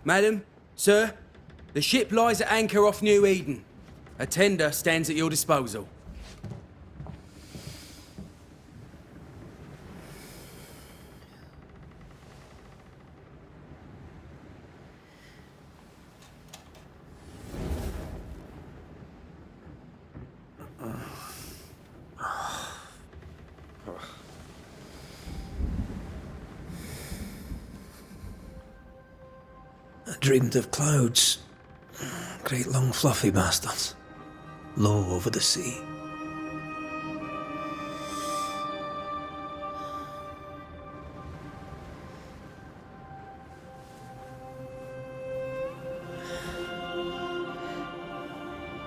Madam, sir, the ship lies at anchor off New Eden. A tender stands at your disposal. I dreamed of clouds. Great long fluffy bastards. Low over the sea.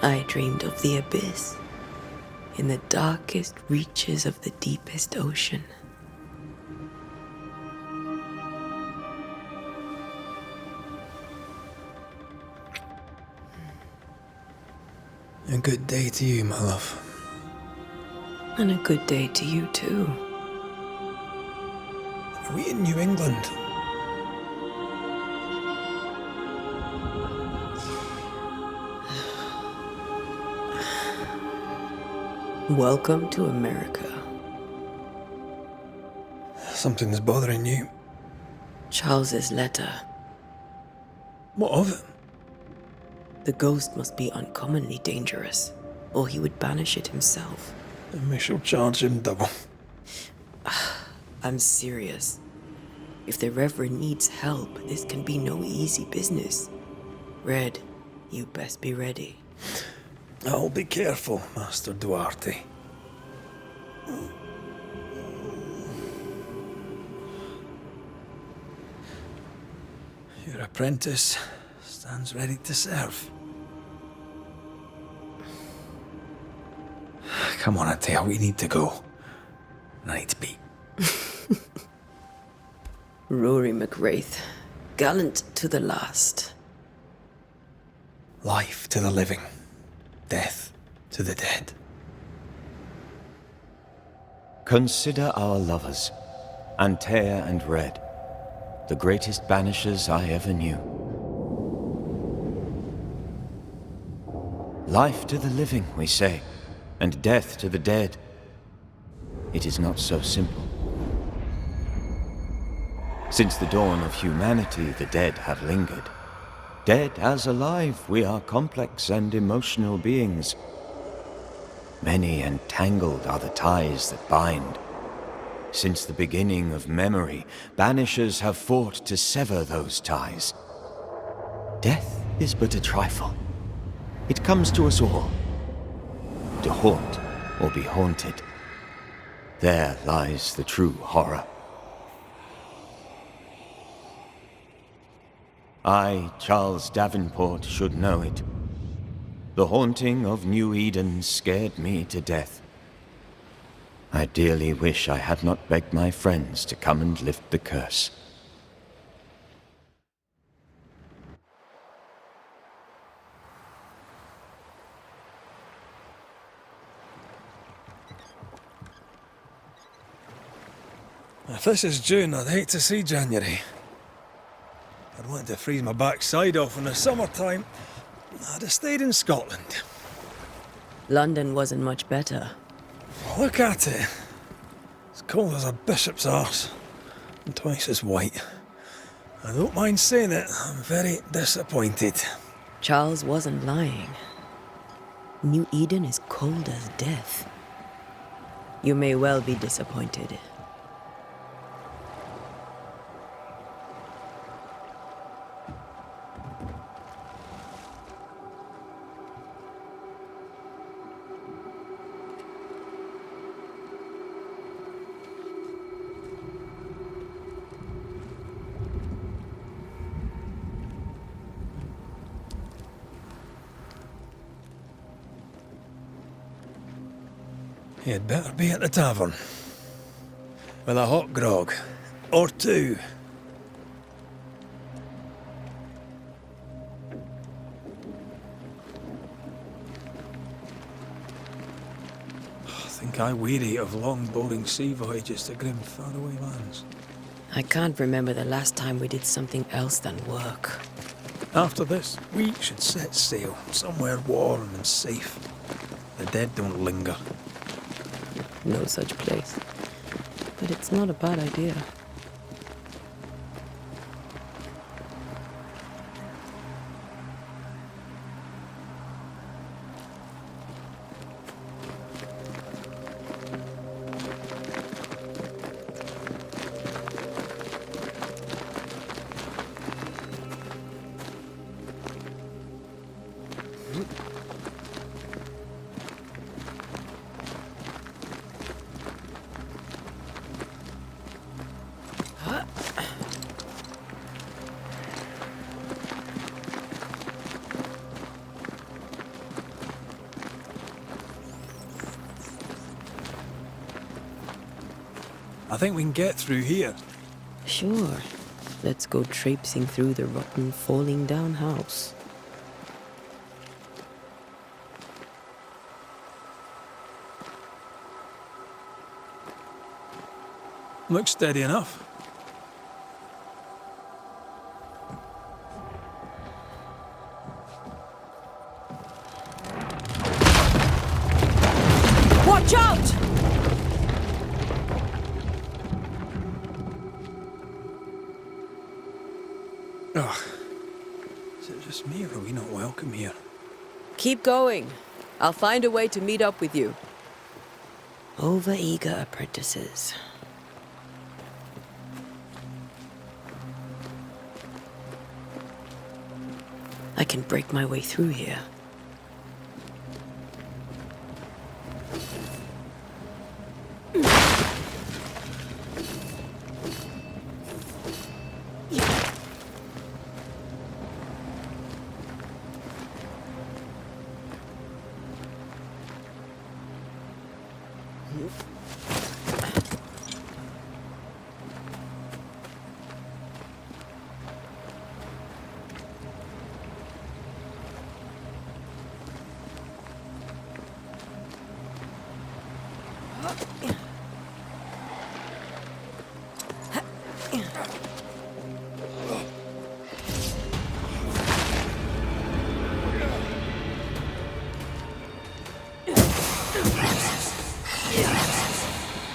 I dreamed of the abyss, in the darkest reaches of the deepest ocean. A good day to you, my love. And a good day to you too. Are we in New England? Welcome to America. Something's bothering you. Charles's letter. What of it? The ghost must be uncommonly dangerous, or he would banish it himself. And we shall charge him double. I'm serious. If the Reverend needs help, this can be no easy business. Red, you best be ready. I'll be careful, Master Duarte. Your apprentice stands ready to serve. Come on, Antea, we need to go. I need to be. Rory McWraith, gallant to the last. Life to the living, death to the dead. Consider our lovers, Antea and Red, the greatest banishers I ever knew. Life to the living, we say, and death to the dead. It is not so simple. Since the dawn of humanity, the dead have lingered. Dead as alive, we are complex and emotional beings. Many and tangled are the ties that bind. Since the beginning of memory, banishers have fought to sever those ties. Death is but a trifle. It comes to us all. To haunt or be haunted. There lies the true horror. I, Charles Davenport, should know it. The haunting of New Eden scared me to death. I dearly wish I had not begged my friends to come and lift the curse. If this is June, I'd hate to see January. I'd want to freeze my backside off in the summertime. I'd have stayed in Scotland. London wasn't much better. Look at it. As cold as a bishop's arse. And twice as white. I don't mind saying it, I'm very disappointed. Charles wasn't lying. New Eden is cold as death. You may well be disappointed. You'd better be at the tavern. With a hot grog. Or two. I think I weary of long, boring sea voyages to grim, faraway lands. I can't remember the last time we did something else than work. After this, we should set sail somewhere warm and safe. The dead don't linger. No such place. But it's not a bad idea. I think we can get through here. Sure. Let's go traipsing through the rotten, falling down house. Looks steady enough. Watch out! Ugh. Is it just me, or are we not welcome here? Keep going. I'll find a way to meet up with you. Over-eager apprentices. I can break my way through here.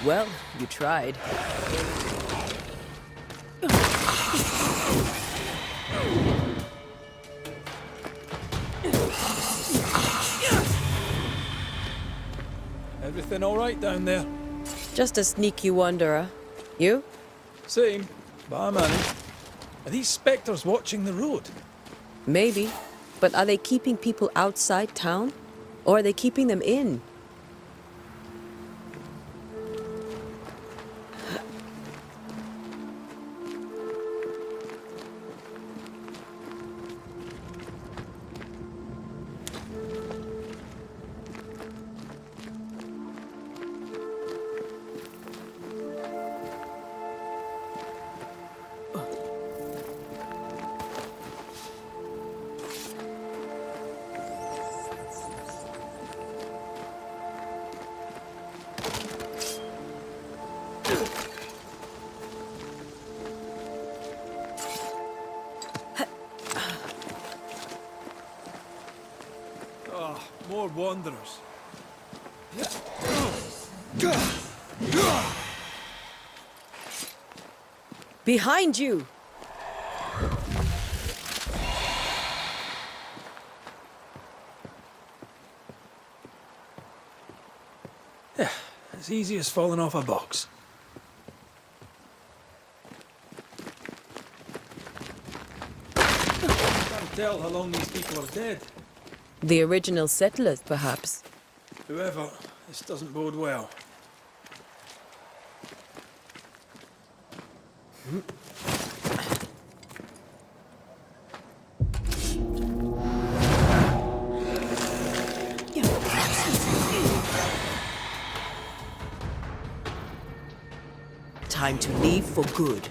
Well, you tried. Everything all right down there? Just a sneaky wanderer. You? Same, but I managed. Are these spectres watching the road? Maybe. But are they keeping people outside town? Or are they keeping them in? More wanderers. Behind you! Yeah, as easy as falling off a box. Can't tell how long these people are dead. The original settlers, perhaps. Whoever, this doesn't bode well. Time to leave for good.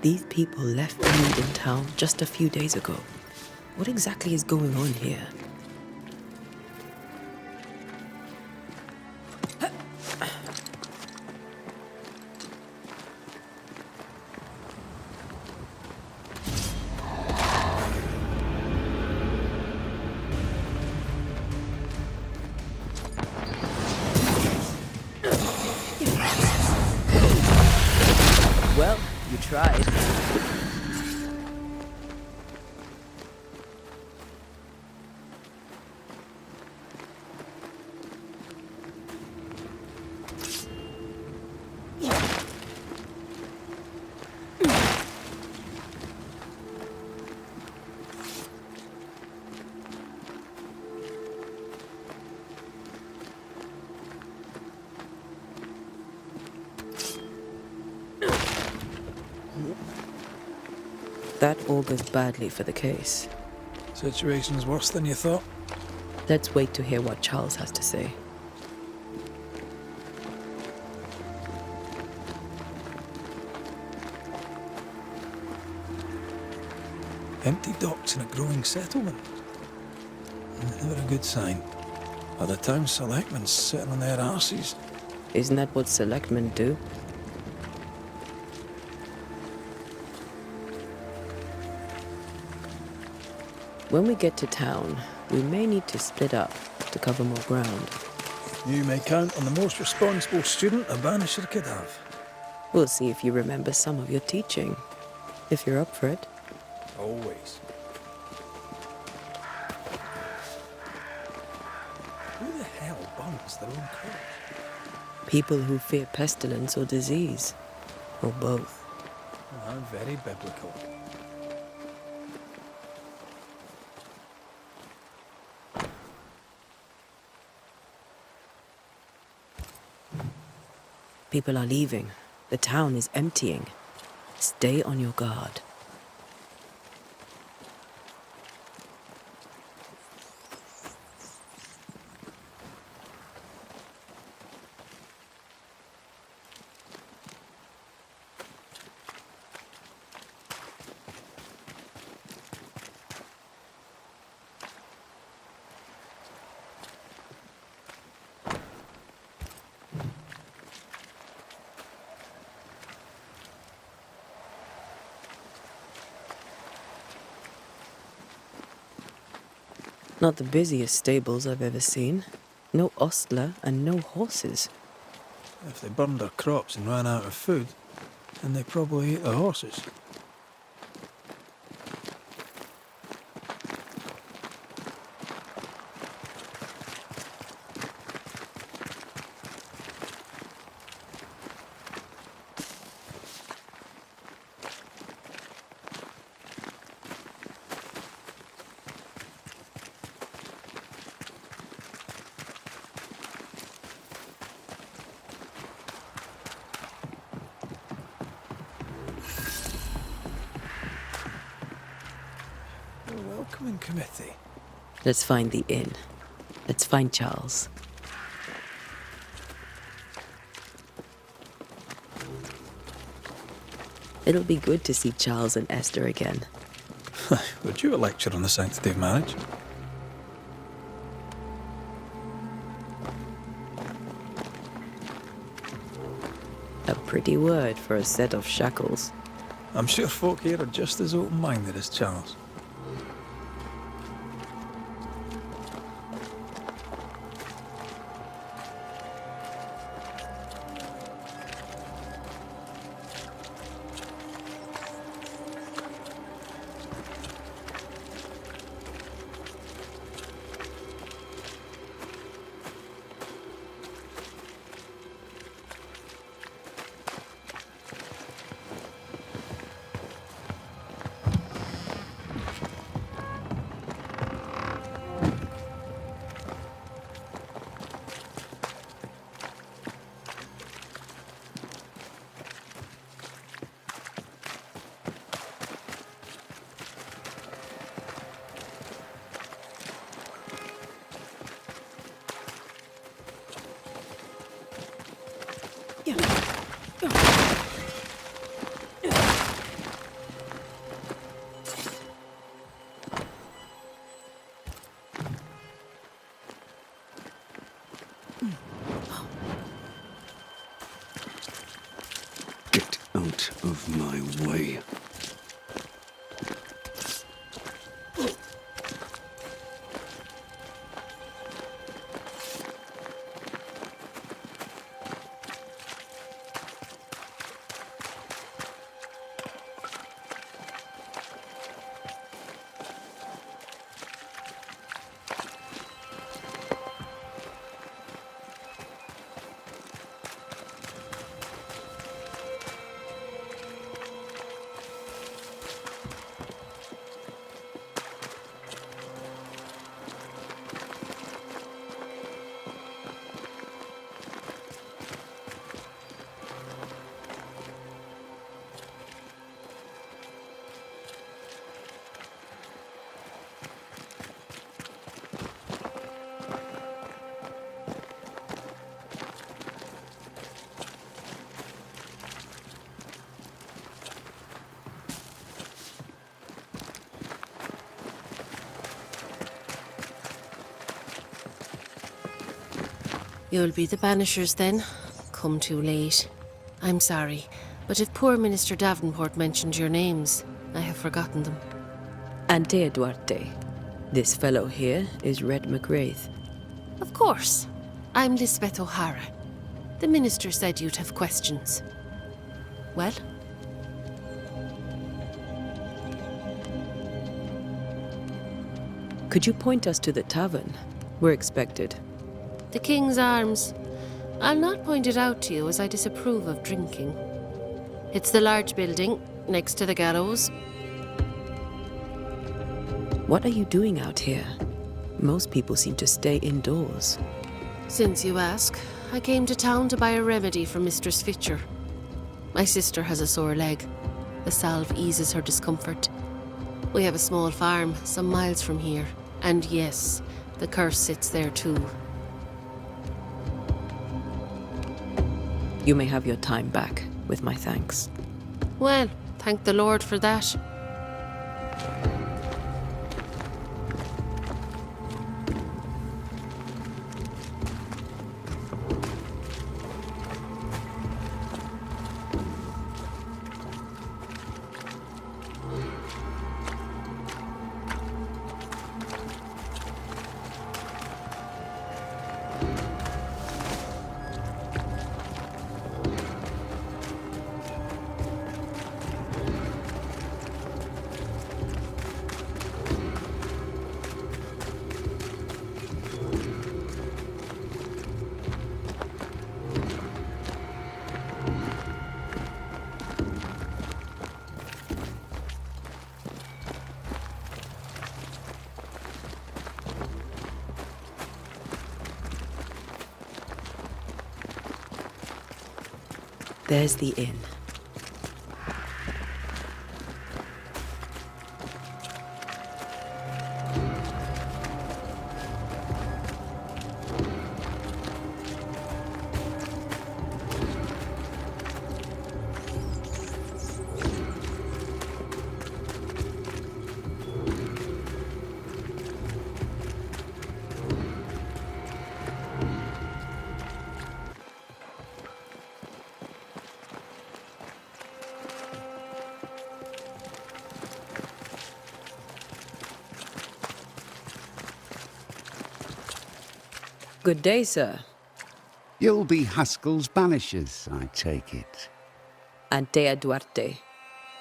These people left Eden town just a few days ago. What exactly is going on here? Well, you tried. That augurs badly for the case. Situation's worse than you thought. Let's wait to hear what Charles has to say. Empty docks in a growing settlement. Never a good sign. Are the town selectmen sitting on their arses? Isn't that what selectmen do? When we get to town, we may need to split up to cover more ground. You may count on the most responsible student a Banisher could have. We'll see if you remember some of your teaching, if you're up for it. Always. Who the hell burns their own crops? People who fear pestilence or disease, or both. Very biblical. People are leaving. The town is emptying. Stay on your guard. Not the busiest stables I've ever seen. No ostler and no horses. If they burned their crops and ran out of food, then they probably ate the horses. Welcoming committee. Let's find the inn. Let's find Charles. It'll be good to see Charles and Esther again. Would you a lecture on the sanctity of marriage? A pretty word for a set of shackles. I'm sure folk here are just as open-minded as Charles. God's way. You'll be the Banishers then? Come too late. I'm sorry, but if poor Minister Davenport mentioned your names, I have forgotten them. Antea Duarte. This fellow here is Red McRaith. Of course. I'm Lisbeth O'Hara. The Minister said you'd have questions. Well? Could you point us to the tavern? We're expected. The King's Arms. I'll not point it out to you as I disapprove of drinking. It's the large building, next to the gallows. What are you doing out here? Most people seem to stay indoors. Since you ask, I came to town to buy a remedy for Mistress Fitcher. My sister has a sore leg. The salve eases her discomfort. We have a small farm, some miles from here. And yes, the curse sits there too. You may have your time back, with my thanks. Well, thank the Lord for that. There's the inn. Good day, sir. You'll be Haskell's Banishers, I take it. Antea Duarte.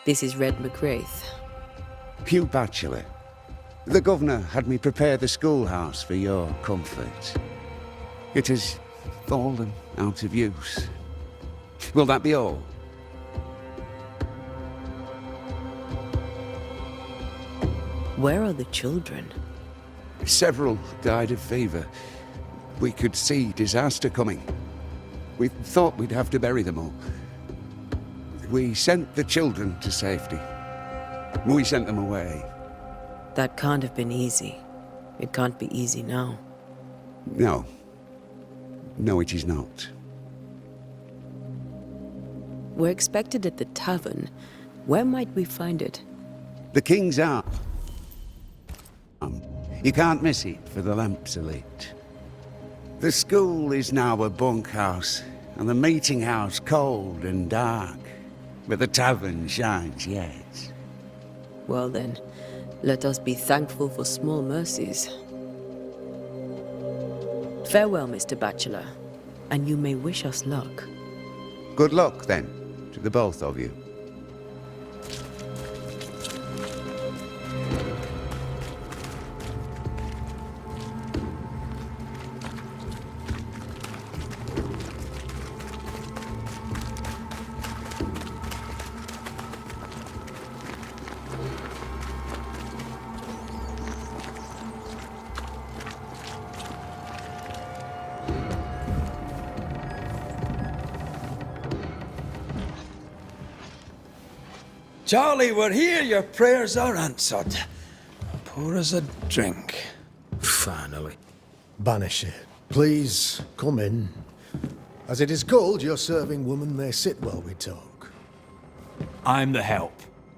This is Red McRaith. Hugh Bachelor. The governor had me prepare the schoolhouse for your comfort. It has fallen out of use. Will that be all? Where are the children? Several died of fever. We could see disaster coming. We thought we'd have to bury them all. We sent the children to safety. We sent them away. That can't have been easy. It can't be easy now. No. No, it is not. We're expected at the tavern. Where might we find it? The King's Arm. You can't miss it, for the lamps are lit. The school is now a bunkhouse, and the meeting house cold and dark. but the tavern shines yet. Well then, let us be thankful for small mercies. Farewell, Mr. Bachelor, and you may wish us luck. Good luck, then, to the both of you. Charlie, we're here. Your prayers are answered. Pour us a drink. Finally. Banisher, please come in. As it is called, your serving woman may sit while we talk. I'm the help.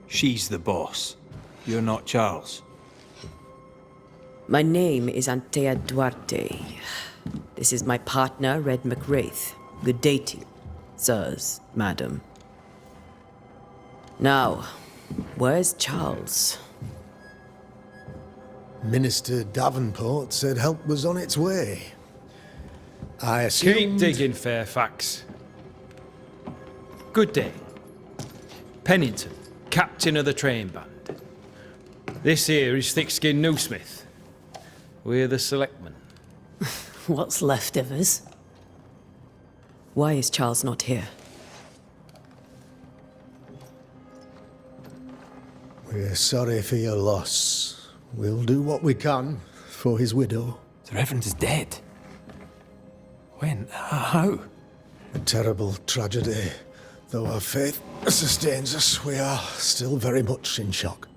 She's the boss. You're not Charles. My name is Antea Duarte. This is my partner, Red Raith. Good day to you, sirs, madam. Now, where's Charles? Minister Davenport said help was on its way. I assumed... Keep digging, Fairfax. Good day. Pennington, captain of the train band. This here is Thickskin Newsmith. We're the selectmen. What's left of us? Why is Charles not here? We're sorry for your loss. We'll do what we can for his widow. The Reverend is dead. When? How? A terrible tragedy. Though our faith sustains us, we are still very much in shock.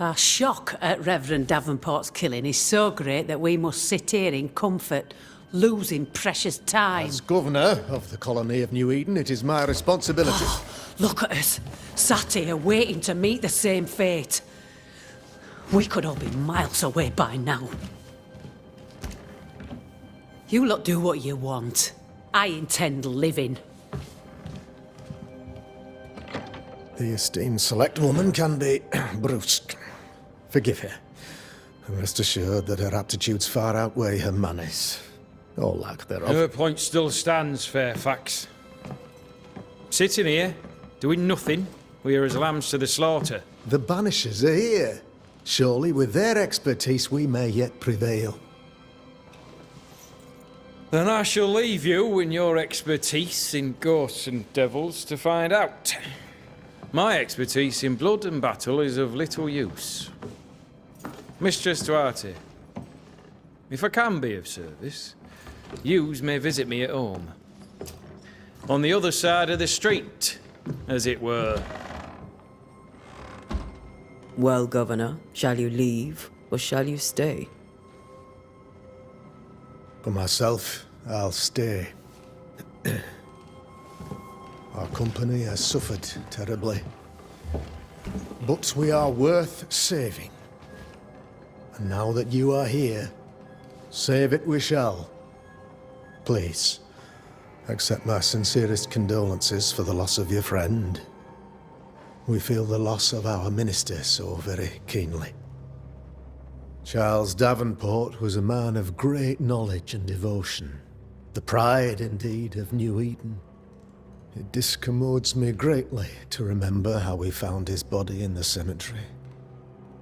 Our shock at Reverend Davenport's killing is so great that we must sit here in comfort, losing precious time. As governor of the colony of New Eden, it is my responsibility. Look at us, sat here waiting to meet the same fate. We could all be miles away by now. You lot do what you want. I intend living. The esteemed select woman can be brusque. Forgive her. And rest assured that her aptitudes far outweigh her manners. Or lack thereof. Her point still stands, Fairfax. Sitting here, doing nothing, we are as lambs to the slaughter. The Banishers are here. Surely with their expertise we may yet prevail. Then I shall leave you and your expertise in ghosts and devils to find out. My expertise in blood and battle is of little use. Mistress Duarte, if I can be of service, yous may visit me at home. On the other side of the street, as it were. Well, Governor, shall you leave or shall you stay? For myself, I'll stay. Our company has suffered terribly. But we are worth saving. And now that you are here, save it we shall. Please, accept my sincerest condolences for the loss of your friend. We feel the loss of our minister so very keenly. Charles Davenport was a man of great knowledge and devotion. The pride, indeed, of New Eden. It discommodes me greatly to remember how we found his body in the cemetery.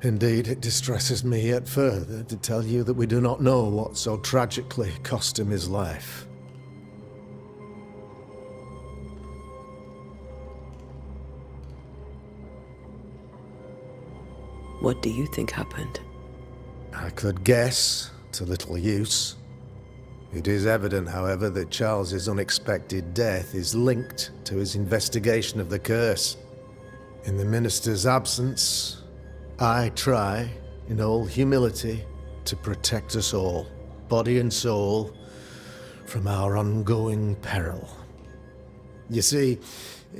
Indeed, it distresses me yet further to tell you that we do not know what so tragically cost him his life. What do you think happened? I could guess, to little use. It is evident, however, that Charles's unexpected death is linked to his investigation of the curse. In the minister's absence, I try, in all humility, to protect us all, body and soul, from our ongoing peril. You see,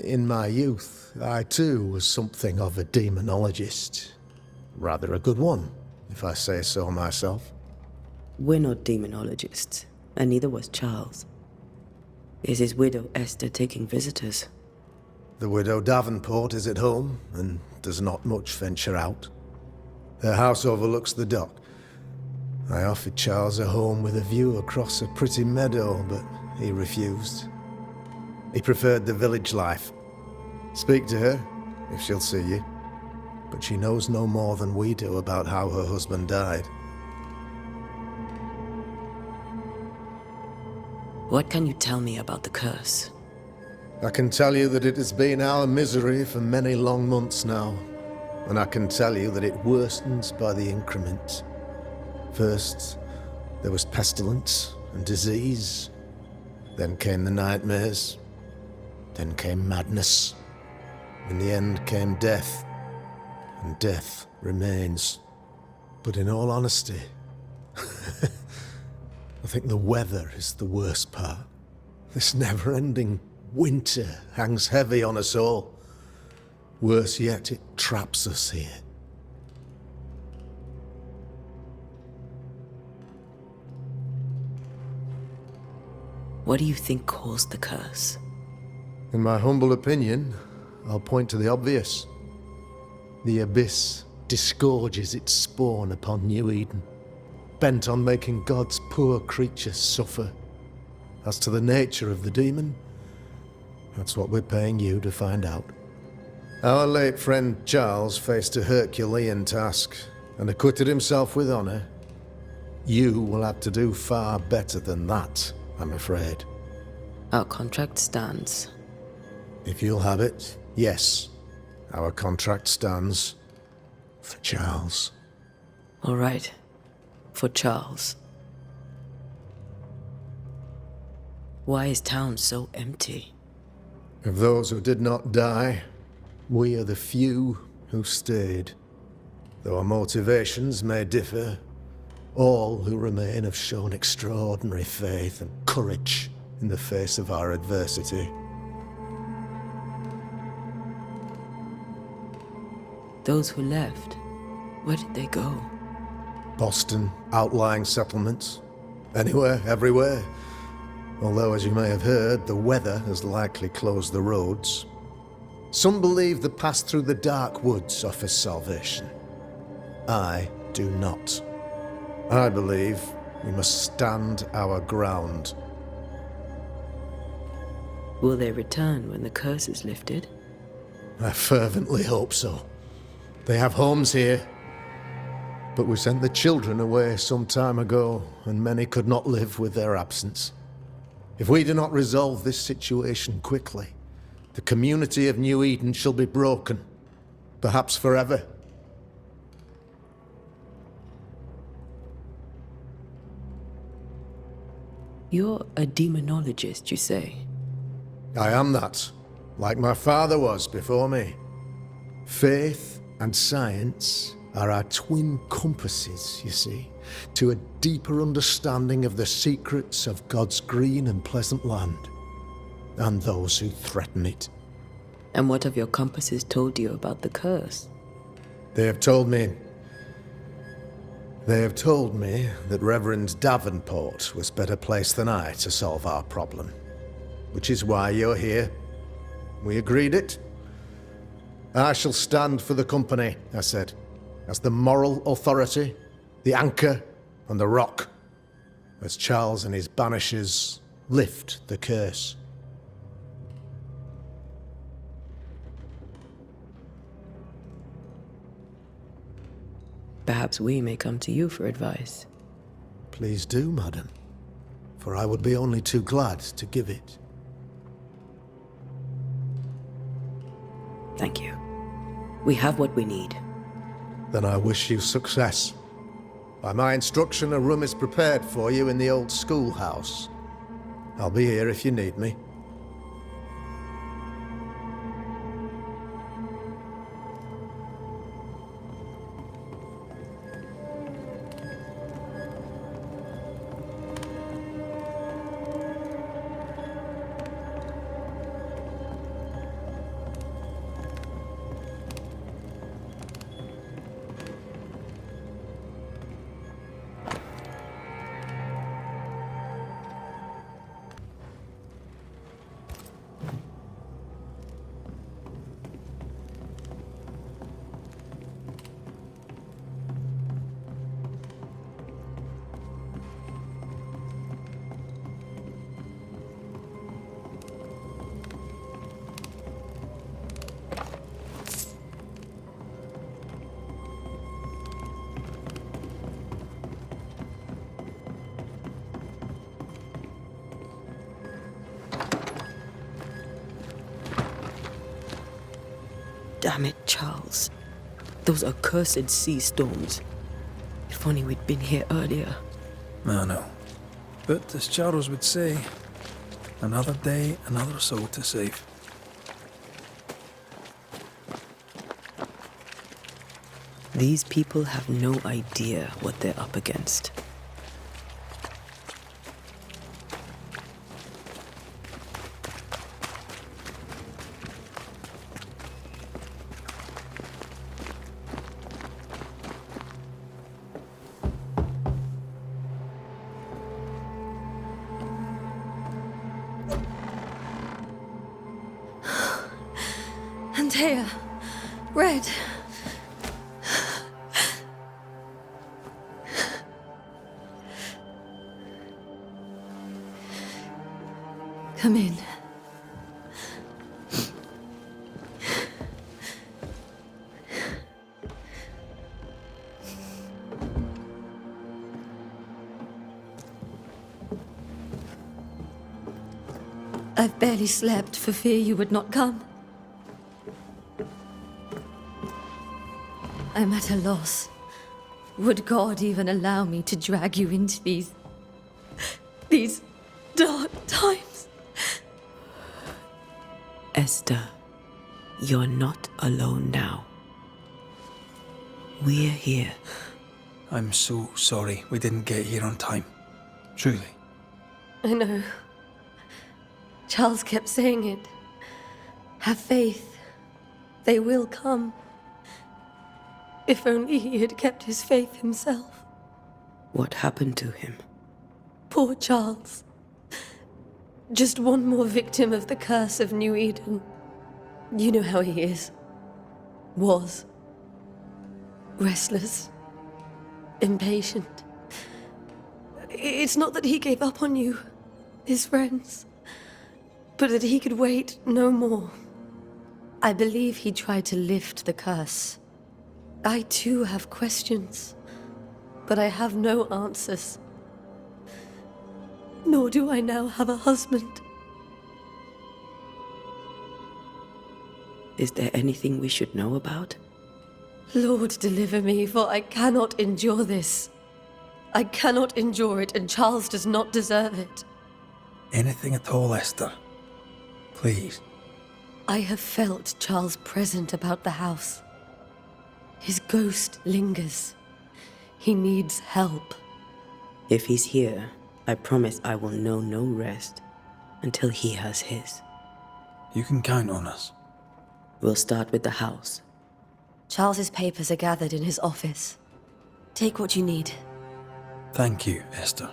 in my youth, I too was something of a demonologist. Rather a good one, if I say so myself. We're not demonologists, and neither was Charles. Is his widow Esther taking visitors? The widow Davenport is at home and does not much venture out. Their house overlooks the dock. I offered Charles a home with a view across a pretty meadow, but he refused. He preferred the village life. Speak to her, if she'll see you. But she knows no more than we do about how her husband died. What can you tell me about the curse? I can tell you that it has been our misery for many long months now. And I can tell you that it worsens by the increment. First, there was pestilence and disease. Then came the nightmares. Then came madness. In the end came death. And death remains. But in all honesty, I think the weather is the worst part. This never-ending winter hangs heavy on us all. Worse yet, it traps us here. What do you think caused the curse? In my humble opinion, I'll point to the obvious. The abyss disgorges its spawn upon New Eden, bent on making God's poor creatures suffer. As to the nature of the demon, that's what we're paying you to find out. Our late friend Charles faced a Herculean task and acquitted himself with honor. You will have to do far better than that, I'm afraid. Our contract stands. If you'll have it, yes. Our contract stands for Charles. All right. For Charles. Why is town so empty? Of those who did not die, we are the few who stayed. Though our motivations may differ, all who remain have shown extraordinary faith and courage in the face of our adversity. Those who left, where did they go? Boston, outlying settlements. Anywhere, everywhere. Although, as you may have heard, the weather has likely closed the roads. Some believe the path through the dark woods offers salvation. I do not. I believe we must stand our ground. Will they return when the curse is lifted? I fervently hope so. They have homes here. But we sent the children away some time ago, and many could not live with their absence. If we do not resolve this situation quickly, the community of New Eden shall be broken, perhaps forever. You're a demonologist, you say? I am that, like my father was before me. Faith and science are our twin compasses, you see, to a deeper understanding of the secrets of God's green and pleasant land, and those who threaten it. And what have your compasses told you about the curse? They have told me that Reverend Davenport was better placed than I to solve our problem. Which is why you're here. We agreed it. I shall stand for the company, I said, as the moral authority, the anchor, and the rock, as Charles and his Banishers lift the curse. Perhaps we may come to you for advice. Please do, madam, for I would be only too glad to give it. Thank you. We have what we need. Then I wish you success. By my instruction, a room is prepared for you in the old schoolhouse. I'll be here if you need me. Damn it, Charles. Those accursed sea storms. If only we'd been here earlier. I know. But as Charles would say, another day, another soul to save. These people have no idea what they're up against. Antea, Red. Come in. I've barely slept for fear you would not come. I'm at a loss. Would God even allow me to drag you into these dark times? Esther, you're not alone now. We're here. I'm so sorry we didn't get here on time. Truly. I know. Charles kept saying it. Have faith. They will come. If only he had kept his faith himself. What happened to him? Poor Charles. Just one more victim of the curse of New Eden. You know how he is. Was. Restless. Impatient. It's not that he gave up on you, his friends, but that he could wait no more. I believe he tried to lift the curse. I too have questions, but I have no answers. Nor do I now have a husband. Is there anything we should know about? Lord, deliver me, for I cannot endure this. I cannot endure it, and Charles does not deserve it. Anything at all, Esther. Please. I have felt Charles present about the house. His ghost lingers. He needs help. If he's here, I promise I will know no rest until he has his. You can count on us. We'll start with the house. Charles's papers are gathered in his office. Take what you need. Thank you, Esther.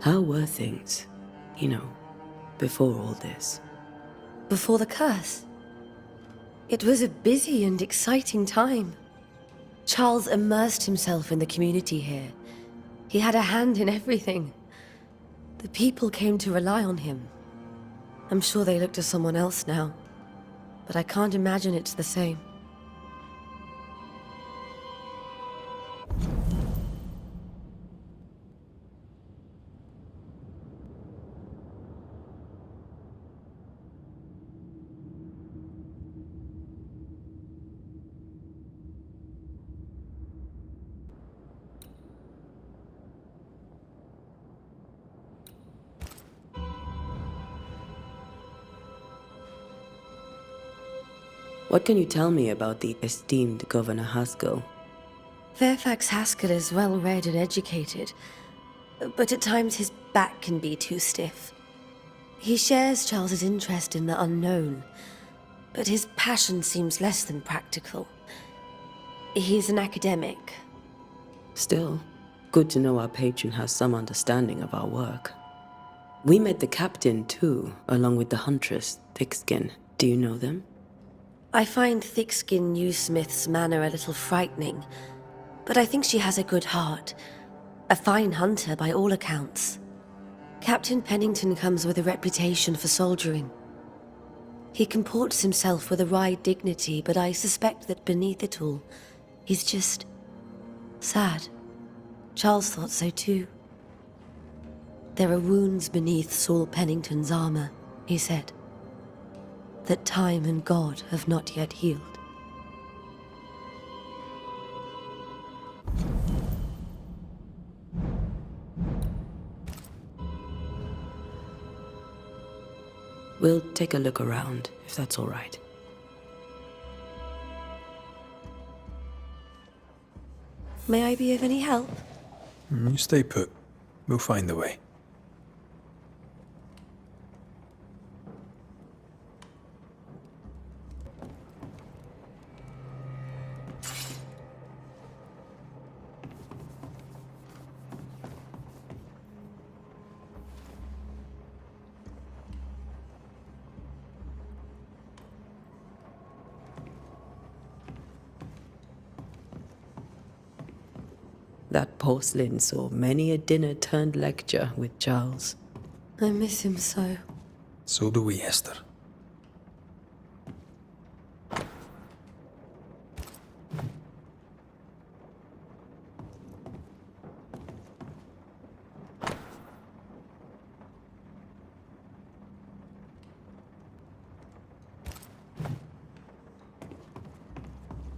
How were things, before all this? Before the curse? It was a busy and exciting time. Charles immersed himself in the community here. He had a hand in everything. The people came to rely on him. I'm sure they look to someone else now, but I can't imagine it's the same. What can you tell me about the esteemed Governor Haskell? Fairfax Haskell is well-read and educated, but at times his back can be too stiff. He shares Charles's interest in the unknown, but his passion seems less than practical. He's an academic. Still, good to know our patron has some understanding of our work. We met the captain, too, along with the huntress, Thickskin. Do you know them? I find Thickskin Newsmith's manner a little frightening, but I think she has a good heart. A fine hunter by all accounts. Captain Pennington comes with a reputation for soldiering. He comports himself with a wry dignity, but I suspect that beneath it all, he's just sad. Charles thought so too. There are wounds beneath Saul Pennington's armor, he said. that time and God have not yet healed. We'll take a look around, if that's all right. May I be of any help? You stay put. We'll find a way. That porcelain saw many a dinner-turned-lecture with Charles. I miss him so. So do we, Esther.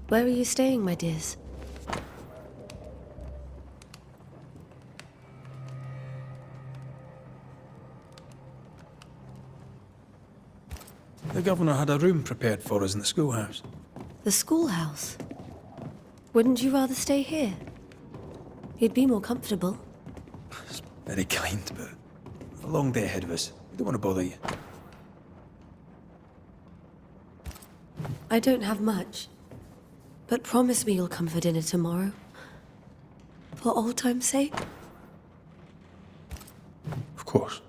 Where are you staying, my dears? The governor had a room prepared for us in the schoolhouse. The schoolhouse? Wouldn't you rather stay here? You'd be more comfortable. It's very kind, but a long day ahead of us. We don't want to bother you. I don't have much. But promise me you'll come for dinner tomorrow. For old time's sake. Of course.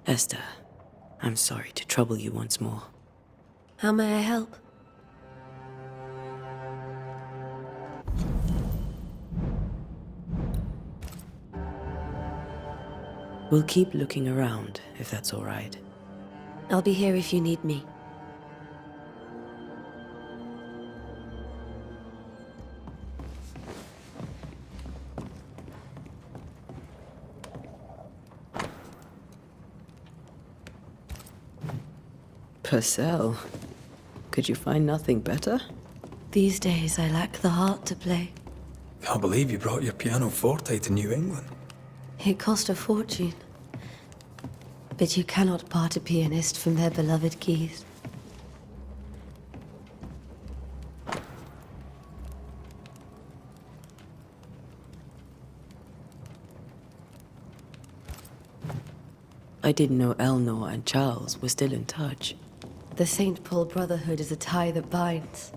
Esther, I'm sorry to trouble you once more. How may I help? We'll keep looking around, if that's all right. I'll be here if you need me. Purcell, could you find nothing better? These days I lack the heart to play. Can't believe you brought your pianoforte to New England. It cost a fortune. But you cannot part a pianist from their beloved keys. I didn't know Eleanor and Charles were still in touch. The St. Paul Brotherhood is a tie that binds.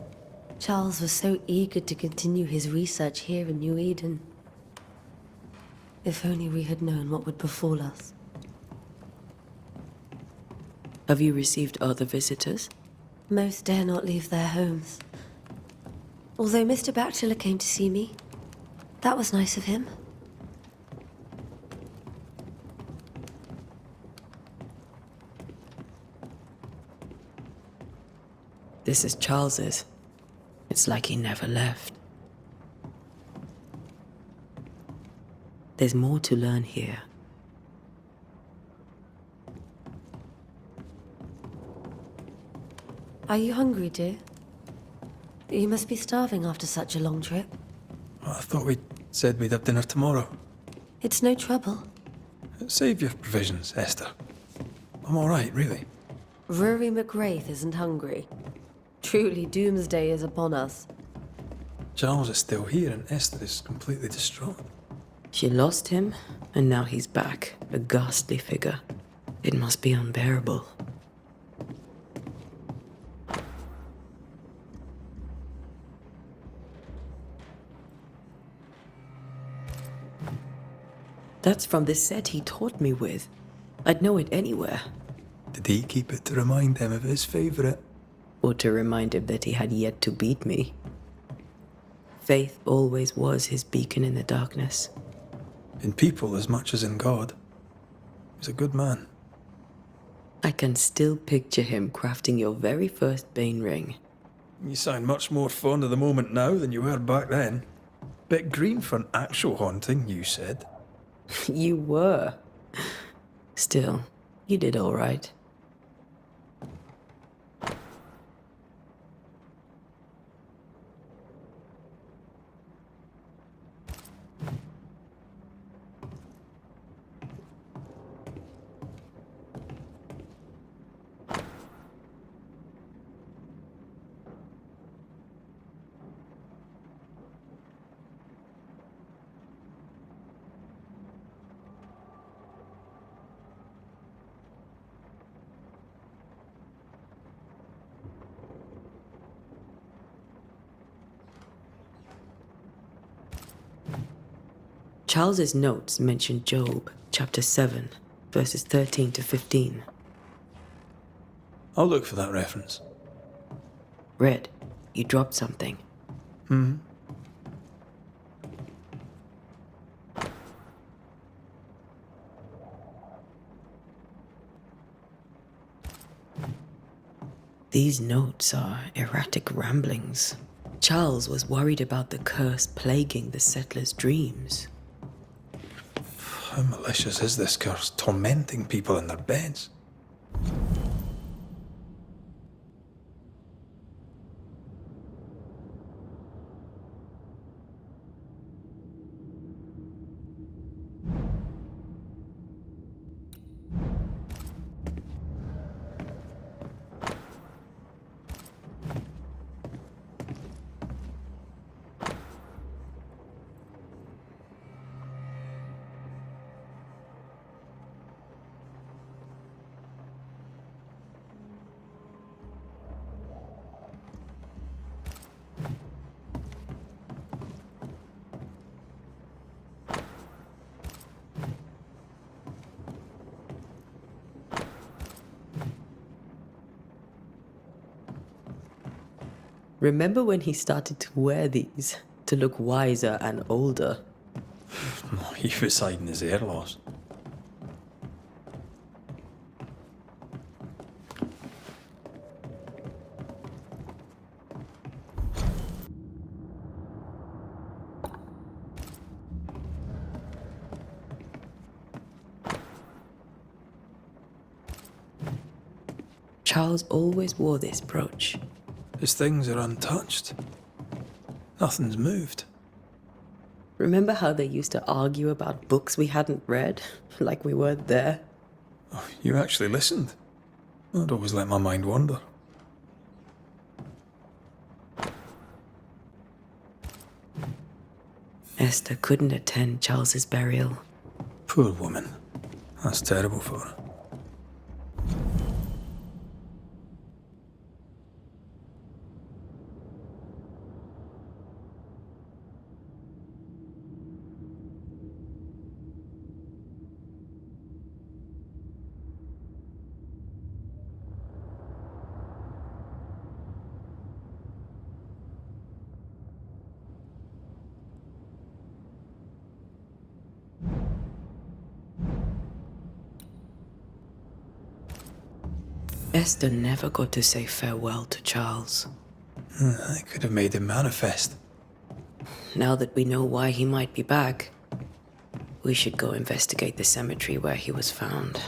Charles was so eager to continue his research here in New Eden. If only we had known what would befall us. Have you received other visitors? Most dare not leave their homes. Although Mr. Bachelor came to see me. That was nice of him. This is Charles's. It's like he never left. There's more to learn here. Are you hungry, dear? You must be starving after such a long trip. I thought we said we'd have dinner tomorrow. It's no trouble. Save your provisions, Esther. I'm all right, really. Rory McRaith isn't hungry. Truly, doomsday is upon us. Charles is still here and Esther is completely distraught. She lost him, and now he's back, a ghastly figure. It must be unbearable. That's from the set he taught me with. I'd know it anywhere. Did he keep it to remind him of his favourite? Or to remind him that he had yet to beat me. Faith always was his beacon in the darkness. In people as much as in God. He's a good man. I can still picture him crafting your very first Bane ring. You sound much more fond of the moment now than you were back then. Bit green for an actual haunting, you said. You were. Still, you did all right. Charles's notes mention Job, chapter 7, verses 13 to 15. I'll look for that reference. Red, you dropped something. These notes are erratic ramblings. Charles was worried about the curse plaguing the settlers' dreams. How malicious is this curse, tormenting people in their beds? Remember when he started to wear these to look wiser and older? He was hiding his hair loss. Charles always wore this brooch. His things are untouched. Nothing's moved. Remember how they used to argue about books we hadn't read? Like we weren't there? Oh, you actually listened. I'd always let my mind wander. Esther couldn't attend Charles's burial. Poor woman. That's terrible for her. Esther never got to say farewell to Charles. I could have made him manifest. Now that we know why he might be back, we should go investigate the cemetery where he was found.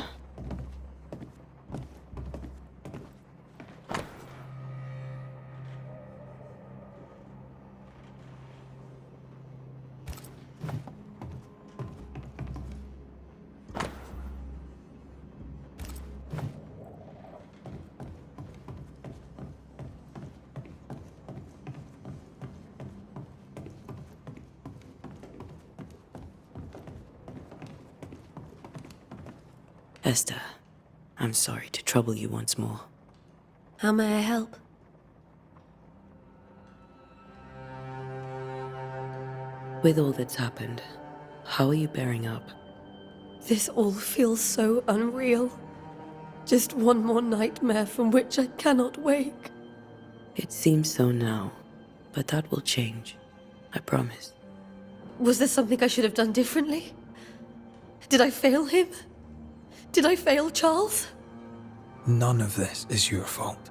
Esther, I'm sorry to trouble you once more. How may I help? With all that's happened, how are you bearing up? This all feels so unreal. Just one more nightmare from which I cannot wake. It seems so now, but that will change. I promise. Was there something I should have done differently? Did I fail him? Did I fail Charles? None of this is your fault.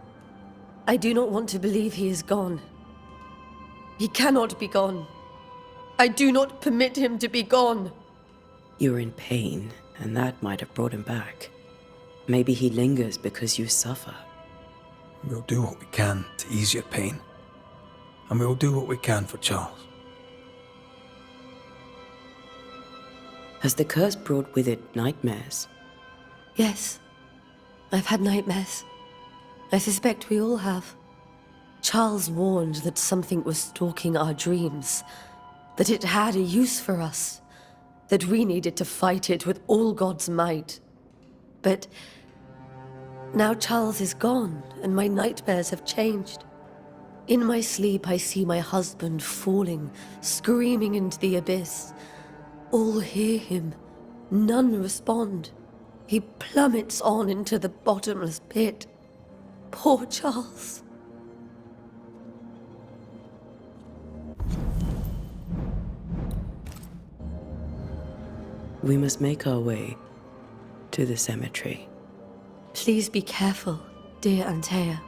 I do not want to believe he is gone. He cannot be gone. I do not permit him to be gone. You're in pain, and that might have brought him back. Maybe he lingers because you suffer. We'll do what we can to ease your pain. And we'll do what we can for Charles. Has the curse brought with it nightmares? Yes. I've had nightmares. I suspect we all have. Charles warned that something was stalking our dreams, that it had a use for us, that we needed to fight it with all God's might. But now Charles is gone, and my nightmares have changed. In my sleep, I see my husband falling, screaming into the abyss. All hear him. None respond. He plummets on into the bottomless pit. Poor Charles. We must make our way to the cemetery. Please be careful, dear Antea.